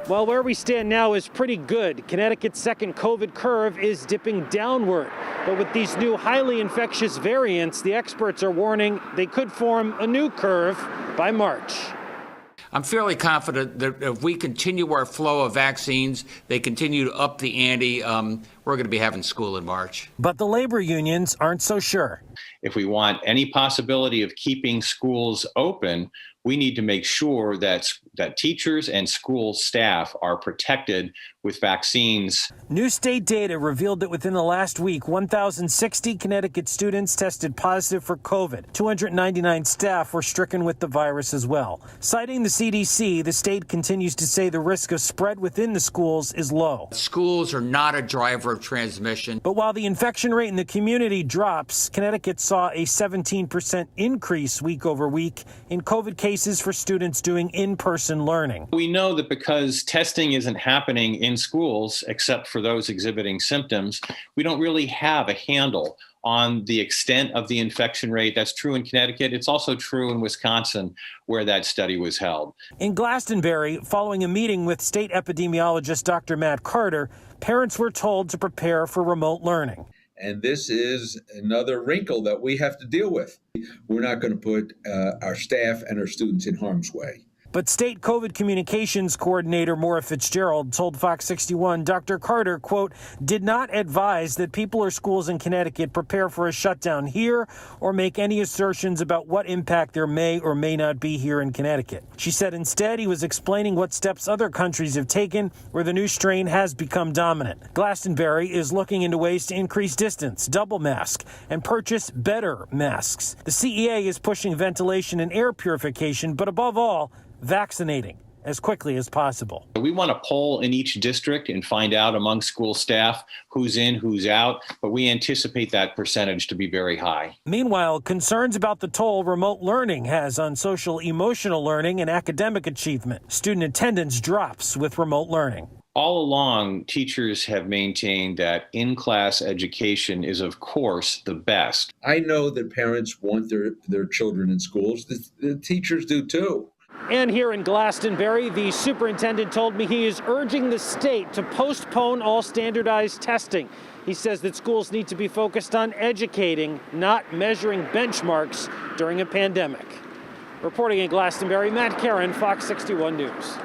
Well, where we stand now is pretty good. Connecticut's second COVID curve is dipping downward. But with these new highly infectious variants, the experts are warning they could form a new curve by March. I'm fairly confident that if we continue our flow of vaccines, they continue to up the ante, we're going to be having school in March. But the labor unions aren't so sure. If we want any possibility of keeping schools open, we need to make sure that teachers and school staff are protected with vaccines. New state data revealed that within the last week, 1,060 Connecticut students tested positive for COVID. 299 staff were stricken with the virus as well. Citing the CDC, the state continues to say the risk of spread within the schools is low. Schools are not a driver of transmission. But while the infection rate in the community drops, Connecticut saw a 17% increase week over week in COVID cases for students doing in-person learning. We know that because testing isn't happening in schools, except for those exhibiting symptoms, we don't really have a handle on the extent of the infection rate. That's true in Connecticut. It's also true in Wisconsin, where that study was held. In Glastonbury, following a meeting with state epidemiologist Dr. Matt Carter, parents were told to prepare for remote learning. And this is another wrinkle that we have to deal with. We're not going to put our staff and our students in harm's way. But state COVID communications coordinator Maura Fitzgerald told Fox 61 Dr. Carter, quote, did not advise that people or schools in Connecticut prepare for a shutdown here or make any assertions about what impact there may or may not be here in Connecticut. She said instead he was explaining what steps other countries have taken where the new strain has become dominant. Glastonbury is looking into ways to increase distance, double mask, and purchase better masks. The CEA is pushing ventilation and air purification, but above all, vaccinating as quickly as possible. We want to poll in each district and find out among school staff who's in, who's out, but we anticipate that percentage to be very high. Meanwhile, concerns about the toll remote learning has on social emotional learning and academic achievement. Student attendance drops with remote learning. All along, teachers have maintained that in-class education is, of course, the best. I know that parents want their children in schools. The teachers do too. And here in Glastonbury, the superintendent told me he is urging the state to postpone all standardized testing. He says that schools need to be focused on educating, not measuring benchmarks during a pandemic. Reporting in Glastonbury, Matt Karen, Fox 61 News.